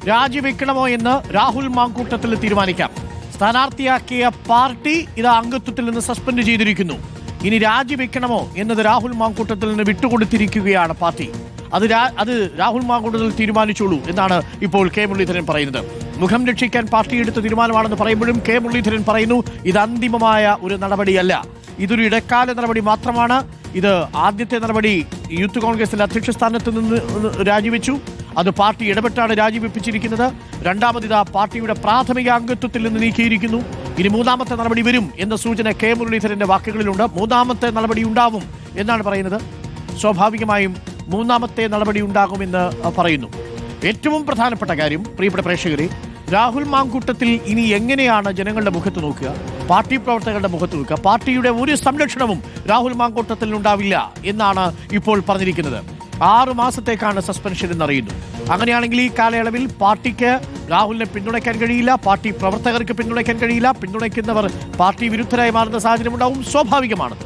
രാജിവെക്കണമോ എന്ന് രാഹുൽ മാങ്കൂട്ടത്തിൽ തീരുമാനിക്കാം. സ്ഥാനാർത്ഥിയാക്കിയ പാർട്ടി ഇത് അംഗത്വത്തിൽ നിന്ന് സസ്പെൻഡ് ചെയ്തിരിക്കുന്നു. ഇനി രാജിവെക്കണമോ എന്നത് രാഹുൽ മാങ്കൂട്ടത്തിൽ നിന്ന് വിട്ടുകൊടുത്തിരിക്കുകയാണ് പാർട്ടി. അത് രാഹുൽ മാങ്കൂട്ടത്തിൽ തീരുമാനിച്ചോളൂ എന്നാണ് ഇപ്പോൾ കെ മുരളീധരൻ പറയുന്നത്. മുഖം രക്ഷിക്കാൻ പാർട്ടി എടുത്ത തീരുമാനമാണെന്ന് പറയുമ്പോഴും കെ മുരളീധരൻ പറയുന്നു ഇത് അന്തിമമായ ഒരു നടപടിയല്ല, ഇതൊരു ഇടക്കാല നടപടി മാത്രമാണ്. ഇത് ആദ്യത്തെ നടപടി യൂത്ത് കോൺഗ്രസിന്റെ അധ്യക്ഷ സ്ഥാനത്ത് നിന്ന് രാജിവെച്ചു, അത് പാർട്ടി ഇടപെട്ടാണ് രാജിവെപ്പിച്ചിരിക്കുന്നത്. രണ്ടാമതിതാ പാർട്ടിയുടെ പ്രാഥമിക അംഗത്വത്തിൽ നിന്ന് നീക്കിയിരിക്കുന്നു. ഇനി മൂന്നാമത്തെ നടപടി വരും എന്ന സൂചന കെ മുരളീധരന്റെ വാക്കുകളിലുണ്ട്. മൂന്നാമത്തെ നടപടി ഉണ്ടാവും എന്നാണ് പറയുന്നത്. സ്വാഭാവികമായും മൂന്നാമത്തെ നടപടി ഉണ്ടാകുമെന്ന് പറയുന്നു. ഏറ്റവും പ്രധാനപ്പെട്ട കാര്യം, പ്രിയപ്പെട്ട പ്രേക്ഷകരെ, രാഹുൽ മാങ്കൂട്ടത്തിൽ ഇനി എങ്ങനെയാണ് ജനങ്ങളുടെ മുഖത്ത് നോക്കുക, പാർട്ടി പ്രവർത്തകരുടെ മുഖത്ത് നോക്കുക? പാർട്ടിയുടെ ഒരു സംരക്ഷണവും രാഹുൽ മാങ്കൂട്ടത്തിൽ ഉണ്ടാവില്ല എന്നാണ് ഇപ്പോൾ പറഞ്ഞിരിക്കുന്നത്. 6 മാസത്തേക്കാണ് സസ്പെൻഷൻ എന്നറിയുന്നു. അങ്ങനെയാണെങ്കിൽ ഈ കാലയളവിൽ പാർട്ടിക്ക് രാഹുലിനെ പിന്തുണയ്ക്കാൻ കഴിയില്ല, പാർട്ടി പ്രവർത്തകർക്ക് പിന്തുണയ്ക്കാൻ കഴിയില്ല, പിന്തുണയ്ക്കുന്നവർ പാർട്ടി വിരുദ്ധരായി മാറുന്ന സാഹചര്യം ഉണ്ടാവും. സ്വാഭാവികമാണ്.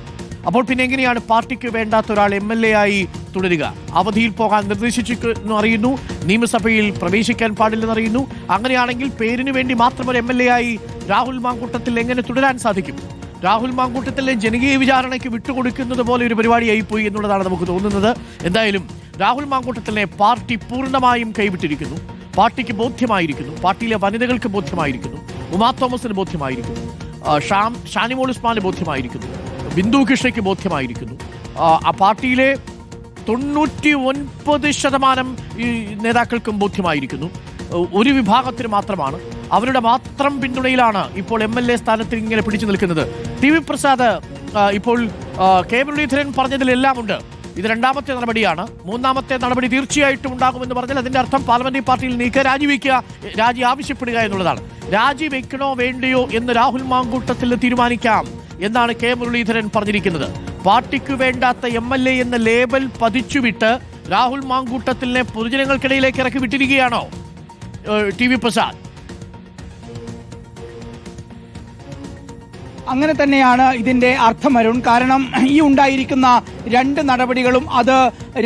അപ്പോൾ പിന്നെ എങ്ങനെയാണ് പാർട്ടിക്ക് വേണ്ടാത്ത ഒരാൾ MLA ആയി തുടരുക? അവധിയിൽ പോകാൻ നിർദ്ദേശിച്ചെന്ന് അറിയുന്നു, നിയമസഭയിൽ പ്രവേശിക്കാൻ പാടില്ലെന്ന് അറിയുന്നു. അങ്ങനെയാണെങ്കിൽ പേരിന് വേണ്ടി മാത്രം ഒരു MLA ആയി രാഹുൽ മാങ്കൂട്ടത്തിൽ എങ്ങനെ തുടരാൻ സാധിക്കും? രാഹുൽ മാങ്കൂട്ടത്തിലെ ജനകീയ വിചാരണയ്ക്ക് വിട്ടുകൊടുക്കുന്നത് പോലെ ഒരു പരിപാടിയായി പോയി എന്നുള്ളതാണ് നമുക്ക് തോന്നുന്നത്. എന്തായാലും രാഹുൽ മാങ്കൂട്ടത്തിനെ പാർട്ടി പൂർണ്ണമായും കൈവിട്ടിരിക്കുന്നു. പാർട്ടിക്ക് ബോധ്യമായിരിക്കുന്നു, പാർട്ടിയിലെ വനിതകൾക്ക് ബോധ്യമായിരിക്കുന്നു, ഉമാ തോമസിന് ബോധ്യമായിരിക്കുന്നു, ഷാനിമോൾ ഉസ്മാന് ബോധ്യമായിരിക്കുന്നു, ബിന്ദു കൃഷ്ണയ്ക്ക് ബോധ്യമായിരിക്കുന്നു. ആ പാർട്ടിയിലെ 99% ഈ നേതാക്കൾക്കും ബോധ്യമായിരിക്കുന്നു. ഒരു വിഭാഗത്തിന് മാത്രമാണ്, അവരുടെ മാത്രം പിന്തുണയിലാണ് ഇപ്പോൾ MLA സ്ഥാനത്ത് ഇങ്ങനെ പിടിച്ചു നിൽക്കുന്നത്. TV പ്രസാദ്, ഇപ്പോൾ കെ മുരളീധരൻ പറഞ്ഞതിലെല്ലാം ഉണ്ട്. ഇത് രണ്ടാമത്തെ നടപടിയാണ്. മൂന്നാമത്തെ നടപടി തീർച്ചയായിട്ടും ഉണ്ടാകുമെന്ന് പറഞ്ഞാൽ അതിന്റെ അർത്ഥം പാർലമെന്ററി പാർട്ടിയിൽ നീക്കുക, രാജി ആവശ്യപ്പെടുക എന്നുള്ളതാണ്. രാജിവെക്കണോ വേണ്ടയോ എന്ന് രാഹുൽ മാങ്കൂട്ടത്തിൽ തീരുമാനിക്കാം എന്നാണ് കെ മുരളീധരൻ പറഞ്ഞിരിക്കുന്നത്. പാർട്ടിക്ക് വേണ്ടാത്ത MLA എന്ന ലേബൽ പതിച്ചുവിട്ട് രാഹുൽ മാങ്കൂട്ടത്തിനെ പൊതുജനങ്ങൾക്കിടയിലേക്ക് ഇറക്കി വിട്ടിരിക്കുകയാണോ TV പ്രസാദ്? അങ്ങനെ തന്നെയാണ് ഇതിന്റെ അർത്ഥം അരുൺ. കാരണം ഈ ഉണ്ടായിരിക്കുന്ന 2 നടപടികളും അത്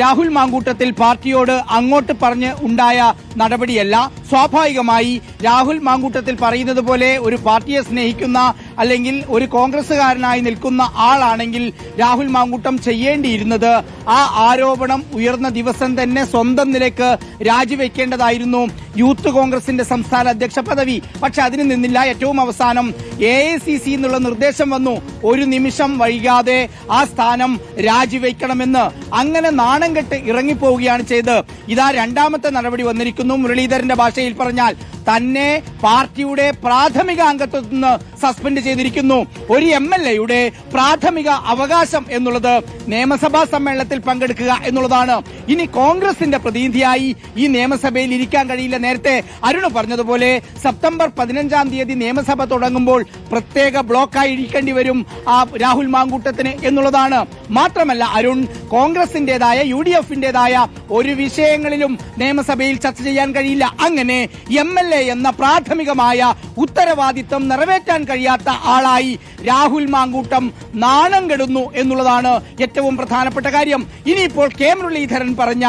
രാഹുൽ മാങ്കൂട്ടത്തിൽ പാർട്ടിയോട് അങ്ങോട്ട് പറഞ്ഞ് ഉണ്ടായ നടപടിയല്ല. സ്വാഭാവികമായി രാഹുൽ മാങ്കൂട്ടത്തിൽ പറയുന്നത് പോലെ ഒരു പാർട്ടിയെ സ്നേഹിക്കുന്ന അല്ലെങ്കിൽ ഒരു കോൺഗ്രസുകാരനായി നിൽക്കുന്ന ആളാണെങ്കിൽ രാഹുൽ മാങ്കൂട്ടം ചെയ്യേണ്ടിയിരുന്നത് ആ ആരോപണം ഉയർന്ന ദിവസം തന്നെ സ്വന്തം നിലയ്ക്ക് രാജിവെക്കേണ്ടതായിരുന്നു യൂത്ത് കോൺഗ്രസിന്റെ സംസ്ഥാന അധ്യക്ഷ പദവി. പക്ഷെ അതിന് നിന്നില്ല. ഏറ്റവും അവസാനം AICC എന്നുള്ള നിർദ്ദേശം വന്നു, ഒരു നിമിഷം വൈകാതെ ആ സ്ഥാനം രാജിവെക്കണമെന്ന്. അങ്ങനെ നാണം കെട്ട് ഇറങ്ങിപ്പോവുകയാണ് ചെയ്ത്. ഇതാ രണ്ടാമത്തെ നടപടി വന്നിരിക്കുന്നു. മുരളീധരന്റെ ഭാഷയിൽ പറഞ്ഞാൽ തന്നെ പാർട്ടിയുടെ പ്രാഥമിക അംഗത്വത്തിൽ നിന്ന് സസ്പെൻഡ് ചെയ്തിരിക്കുന്നു. ഒരു MLA-യുടെ പ്രാഥമിക അവകാശം എന്നുള്ളത് നിയമസഭാ സമ്മേളനത്തിൽ പങ്കെടുക്കുക എന്നുള്ളതാണ്. ഇനി കോൺഗ്രസിന്റെ പ്രതിനിധിയായി ഈ നിയമസഭയിൽ ഇരിക്കാൻ കഴിയില്ല. നേരത്തെ അരുൺ പറഞ്ഞതുപോലെ സെപ്റ്റംബർ 15-ാം തീയതി നിയമസഭ തുടങ്ങുമ്പോൾ പ്രത്യേക ബ്ലോക്കായി ഇരിക്കേണ്ടി വരും ആ രാഹുൽ മാങ്കൂട്ടത്തിന് എന്നുള്ളതാണ്. മാത്രമല്ല അരുൺ, കോൺഗ്രസിന്റേതായ UDF-ന്റേതായ ഒരു വിഷയങ്ങളിലും നിയമസഭയിൽ ചർച്ച ചെയ്യാൻ കഴിയില്ല. അങ്ങനെ MLA എന്ന പ്രാഥമികമായ ഉത്തരവാദിത്വം നിറവേറ്റാൻ കഴിയാത്ത ആളായി രാഹുൽ മാങ്കൂട്ടം നാണം കെടുന്നു എന്നുള്ളതാണ് ഏറ്റവും പ്രധാനപ്പെട്ട കാര്യം. ഇനിയിപ്പോൾ കെ മുരളീധരൻ പറഞ്ഞ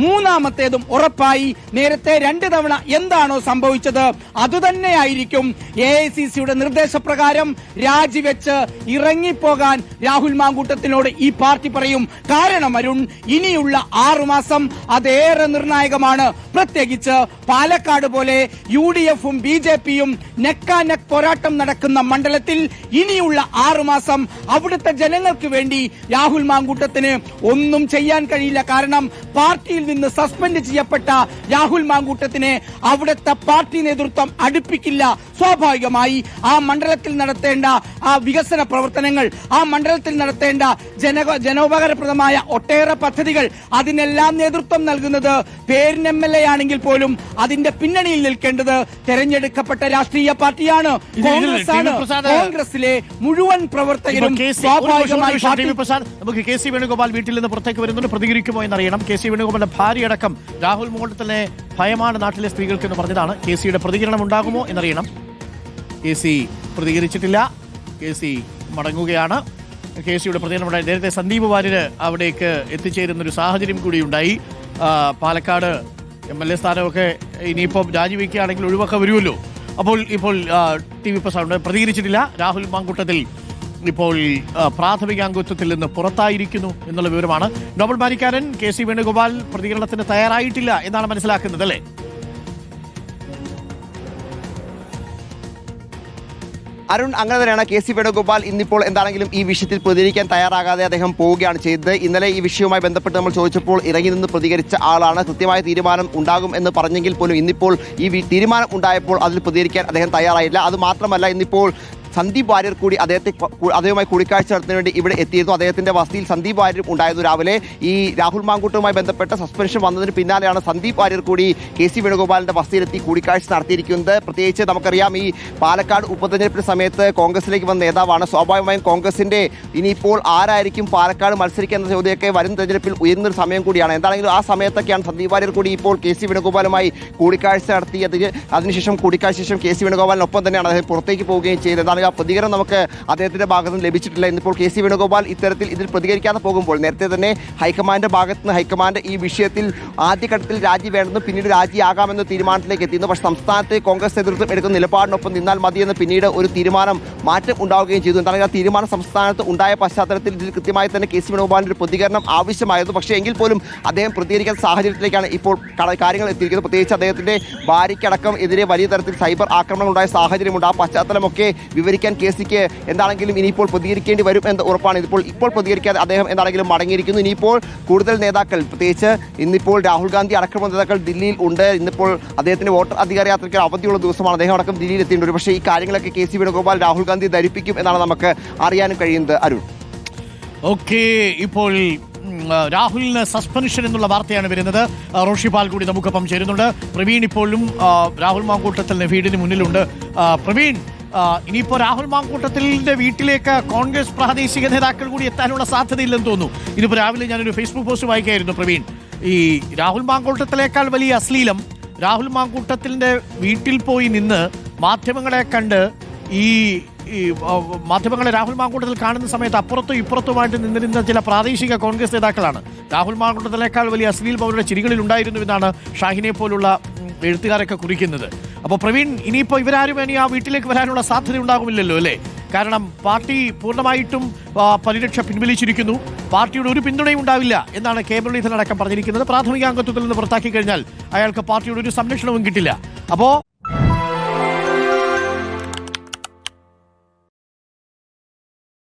മൂന്നാമത്തേതും ഉറപ്പായി. നേരത്തെ 2 തവണ എന്താണോ സംഭവിച്ചത് അതുതന്നെയായിരിക്കും. AICC-യുടെ നിർദ്ദേശപ്രകാരം രാജിവെച്ച് ഇറങ്ങിപ്പോകാൻ രാഹുൽ മാങ്കൂട്ടത്തിനോട് ഈ പാർട്ടി പറയും. കാരണം അരുൺ, ഇനിയുള്ള 6 മാസം അതേറെ നിർണായകമാണ്. പ്രത്യേകിച്ച് പാലക്കാട് പോലെ UDF-ഉം BJP-യും നെക്കാനെക്ക് പോരാട്ടം നടക്കുന്ന മണ്ഡലത്തിൽ ഇനിയുള്ള 6 മാസം അവിടുത്തെ ജനങ്ങൾക്ക് വേണ്ടി രാഹുൽ മാങ്കൂട്ടത്തിന് ഒന്നും ചെയ്യാൻ കഴിയില്ല. കാരണം പാർട്ടിയിൽ നിന്ന് സസ്പെൻഡ് ചെയ്യപ്പെട്ട രാഹുൽ മാങ്കൂട്ടത്തിനെ അവിടുത്തെ പാർട്ടി നേതൃത്വം അടുപ്പിക്കില്ല. സ്വാഭാവികമായി ആ മണ്ഡലത്തിൽ നടത്തേണ്ട ആ വികസന പ്രവർത്തനങ്ങൾ, ആ മണ്ഡലത്തിൽ നടത്തേണ്ട ജനോപകാരപ്രദമായ ഒട്ടേറെ പദ്ധതികൾ, അതിനെല്ലാം നേതൃത്വം നൽകുന്നത് പേരിന് MLA ആണെങ്കിൽ പോലും അതിന്റെ പിന്നണിയിൽ നിൽക്കേണ്ടത് തെരഞ്ഞെടുക്കപ്പെട്ട രാഷ്ട്രീയ പാർട്ടിയാണ്, കോൺഗ്രസ് ആണ്. കോൺഗ്രസിലെ മുഴുവൻ പ്രവർത്തകരും സ്വാഭാവികമായി നമുക്ക് കെ സി വേണുഗോപാൽ വീട്ടിൽ നിന്ന് പുറത്തേക്ക് വരുന്നുണ്ട്. പ്രതികരിക്കുമോ എന്നറിയണം. കെ സി വേണുഗോപാലിന്റെ ഭാര്യയടക്കം രാഹുൽ മാങ്കൂട്ടത്തിനെ ഭയമാണ് നാട്ടിലെ സ്ത്രീകൾക്ക് എന്ന് പറഞ്ഞതാണ്. KC യുടെ പ്രതികരണം ഉണ്ടാകുമോ എന്നറിയണം. KC പ്രതികരിച്ചിട്ടില്ല. KC മടങ്ങുകയാണ്. KC യുടെ പ്രതികരണം ഉണ്ടായി. നേരത്തെ സന്ദീപ് വാര്യര് അവിടേക്ക് എത്തിച്ചേരുന്നൊരു സാഹചര്യം കൂടി ഉണ്ടായി. പാലക്കാട് MLA സ്ഥാനമൊക്കെ ഇനിയിപ്പോൾ രാജിവെക്കുകയാണെങ്കിൽ ഒഴിവൊക്കെ വരുമല്ലോ. അപ്പോൾ ഇപ്പോൾ TV പ്രസാദ് പ്രതികരിച്ചിട്ടില്ല. രാഹുൽ മാങ്കൂട്ടത്തിൽ ഇപ്പോൾ പ്രാഥമിക അംഗത്വത്തിൽ നിന്ന് പുറത്തായിരിക്കുന്നു എന്നുള്ള വിവരമാണ്. നോബൽ മാരിക്കാരൻ KC വേണുഗോപാൽ പ്രതികരണത്തിന് തയ്യാറായിട്ടില്ല എന്നാണ് മനസ്സിലാക്കുന്നത്, അല്ലേ? അരുൺ, അങ്ങനെ തന്നെയാണ്. KC വേണുഗോപാൽ ഇന്നിപ്പോൾ എന്താണെങ്കിലും ഈ വിഷയത്തിൽ പ്രതികരിക്കാൻ തയ്യാറാകാതെ അദ്ദേഹം പോവുകയാണ് ചെയ്തത്. ഇന്നലെ ഈ വിഷയവുമായി ബന്ധപ്പെട്ട് നമ്മൾ ചോദിച്ചപ്പോൾ ഇറങ്ങി നിന്ന് പ്രതികരിച്ച ആളാണ്. കൃത്യമായ തീരുമാനം ഉണ്ടാകും എന്ന് പറഞ്ഞെങ്കിൽ പോലും ഇന്നിപ്പോൾ ഈ തീരുമാനം ഉണ്ടായപ്പോൾ അതിൽ പ്രതികരിക്കാൻ അദ്ദേഹം തയ്യാറായില്ല. അത് മാത്രമല്ല, ഇന്നിപ്പോൾ സന്ദീപ് വാര്യർ കൂടി അദ്ദേഹവുമായി കൂടിക്കാഴ്ച നടത്തുന്നതിന് വേണ്ടി ഇവിടെ എത്തിയിരുന്നു. അദ്ദേഹത്തിന്റെ വസതിയിൽ സന്ദീപ് വാര്യരും ഉണ്ടായിരുന്നു. രാവിലെ ഈ രാഹുൽ മാങ്കൂട്ടവുമായി ബന്ധപ്പെട്ട സസ്പെൻഷൻ വന്നതിന് പിന്നാലെയാണ് സന്ദീപ് വാര്യർ കൂടി KC വേണുഗോപാലിന്റെ വസതിയിലെത്തി കൂടിക്കാഴ്ച നടത്തിയിരിക്കുന്നത്. പ്രത്യേകിച്ച് നമുക്കറിയാം, ഈ പാലക്കാട് ഉപതെരഞ്ഞെടുപ്പിന്റെ സമയത്ത് കോൺഗ്രസിലേക്ക് വന്ന നേതാവാണ്. സ്വാഭാവികമായും കോൺഗ്രസിന്റെ ഇനിയിപ്പോൾ ആരായിരിക്കും പാലക്കാട് മത്സരിക്കുക എന്ന ചോദ്യമൊക്കെ വരും തെരഞ്ഞെടുപ്പിൽ ഉയർന്നൊരു സമയം കൂടിയാണ്. എന്താണെങ്കിലും ആ സമയത്തൊക്കെയാണ് സന്ദീപ് വാര്യർ കൂടി ഇപ്പോൾ KC വേണുഗോപാലുമായി കൂടിക്കാഴ്ച നടത്തിയത്. അതിനുശേഷം കൂടിക്കാഴ്ച ശേഷം KC വേണുഗോപാലിനൊപ്പം തന്നെയാണ് അദ്ദേഹം പുറത്തേക്ക് പോവുകയും ചെയ്തത്. ആ പ്രതികരണം നമുക്ക് അദ്ദേഹത്തിന്റെ ഭാഗത്ത് നിന്ന് ലഭിച്ചിട്ടില്ല. ഇന്നിപ്പോൾ KC വേണുഗോപാൽ ഇതിൽ പ്രതികരിക്കാതെ പോകുമ്പോൾ നേരത്തെ തന്നെ ഹൈക്കമാൻഡിന്റെ ഭാഗത്ത് നിന്ന് ഹൈക്കമാൻഡ് ഈ വിഷയത്തിൽ ആദ്യഘട്ടത്തിൽ രാജി വേണമെന്നും പിന്നീട് രാജിയാകാമെന്ന തീരുമാനത്തിലേക്ക് എത്തിയിരുന്നു. പക്ഷേ സംസ്ഥാനത്ത് കോൺഗ്രസ് നേതൃത്വം എടുക്കുന്ന നിലപാടിനൊപ്പം നിന്നാൽ മതിയെന്ന് പിന്നീട് ഒരു മാറ്റം ഉണ്ടാവുകയും ചെയ്തു. എന്താണെങ്കിൽ ആ തീരുമാനം സംസ്ഥാനത്ത് ഉണ്ടായ പശ്ചാത്തലത്തിൽ ഇതിൽ കൃത്യമായി തന്നെ KC വേണുഗോപാലിന്റെ ഒരു പ്രതികരണം ആവശ്യമായിരുന്നു. പക്ഷേ എങ്കിൽ പോലും അദ്ദേഹം പ്രതികരിക്കുന്ന സാഹചര്യത്തിലേക്കാണ് ഇപ്പോൾ കാര്യങ്ങൾ എത്തിയിരിക്കുന്നത്. പ്രത്യേകിച്ച് അദ്ദേഹത്തിന്റെ ഭാര്യയ്ക്കടക്കം എതിരെ വലിയ തരത്തിൽ സൈബർ ആക്രമണം ഉണ്ടായ സാഹചര്യമുണ്ട്. ആ പശ്ചാത്തലമൊക്കെ വിവരിക്കാൻ KCക്ക് എന്താണെങ്കിലും ഇനിയിപ്പോൾ പ്രതികരിക്കേണ്ടി വരും എന്ന് ഉറപ്പാണ്. ഇപ്പോൾ പ്രതികരിക്കാതെ അദ്ദേഹം എന്താണെങ്കിലും മടങ്ങിയിരിക്കുന്നു. ഇനിയിപ്പോൾ കൂടുതൽ നേതാക്കൾ, പ്രത്യേകിച്ച് ഇന്നിപ്പോൾ രാഹുൽ ഗാന്ധി അടക്കമുള്ള നേതാക്കൾ ദില്ലിയിൽ ഉണ്ട്. ഇന്നിപ്പോൾ അദ്ദേഹത്തിന്റെ വോട്ടർ അധികാര യാത്രയ്ക്ക് അവധിയുള്ള ദിവസമാണ്. അദ്ദേഹം അടക്കം ദില്ലിയിൽ എത്തിയിട്ടുണ്ട്. പക്ഷേ ഈ കാര്യങ്ങളൊക്കെ KC വേണുഗോപാൽ രാഹുൽ ഗാന്ധി ധരിപ്പിക്കും എന്നാണ് നമുക്ക് അറിയാനും കഴിയുന്നത്. അരുൺ, ഓക്കെ, ഇപ്പോൾ രാഹുലിന് സസ്പെൻഷൻ എന്നുള്ള വാർത്തയാണ് വരുന്നത്. റോഷിപാൽ കൂടി നമുക്കൊപ്പം ചേരുന്നുണ്ട്. പ്രവീൺ ഇപ്പോഴും രാഹുൽ മാങ്കൂട്ടത്തിൽ വീടിന് മുന്നിലുണ്ട്. പ്രവീൺ, ഇനിയിപ്പോ രാഹുൽ മാങ്കൂട്ടത്തിന്റെ വീട്ടിലേക്ക് കോൺഗ്രസ് പ്രാദേശിക നേതാക്കൾ കൂടി എത്താനുള്ള സാധ്യതയില്ലെന്ന് തോന്നുന്നു. ഇതിപ്പോ രാവിലെ ഞാനൊരു ഫേസ്ബുക്ക് പോസ്റ്റ് വായിക്കായിരുന്നു. പ്രവീൺ, ഈ രാഹുൽ മാങ്കൂട്ടത്തിലേക്കാൾ വലിയ അശ്ലീലം രാഹുൽ മാങ്കൂട്ടത്തിന്റെ വീട്ടിൽ പോയി നിന്ന് മാധ്യമങ്ങളെ കണ്ട് ഈ മാധ്യമങ്ങളെ രാഹുൽ മാങ്കൂട്ടത്തിൽ കാണുന്ന സമയത്ത് അപ്പുറത്തും ഇപ്പുറത്തുമായിട്ട് നിന്നിരുന്ന ചില പ്രാദേശിക കോൺഗ്രസ് നേതാക്കളാണ്. രാഹുൽ മാങ്കൂട്ടത്തിലേക്കാൾ വലിയ അശ്ലീലം അവരുടെ ചിരികളിൽ ഉണ്ടായിരുന്നു എന്നാണ് ഷാഹിനെ പോലുള്ള എഴുത്തുകാരൊക്കെ കുറിക്കുന്നത്. അപ്പോൾ പ്രവീൺ, ഇനിയിപ്പോൾ ഇവരാരും ഇനി ആ വീട്ടിലേക്ക് വരാനുള്ള സാധ്യത ഉണ്ടാകുമില്ലല്ലോ, അല്ലേ? കാരണം പാർട്ടി പൂർണ്ണമായിട്ടും പരിരക്ഷ പിൻവലിച്ചിരിക്കുന്നു. പാർട്ടിയുടെ ഒരു പിന്തുണയും ഉണ്ടാവില്ല എന്നാണ് കെ മുരളീധരൻ അടക്കം പറഞ്ഞിരിക്കുന്നത്. പ്രാഥമിക അംഗത്വത്തിൽ നിന്ന് പുറത്താക്കി കഴിഞ്ഞാൽ അയാൾക്ക് പാർട്ടിയുടെ ഒരു സംരക്ഷണവും കിട്ടില്ല. അപ്പോൾ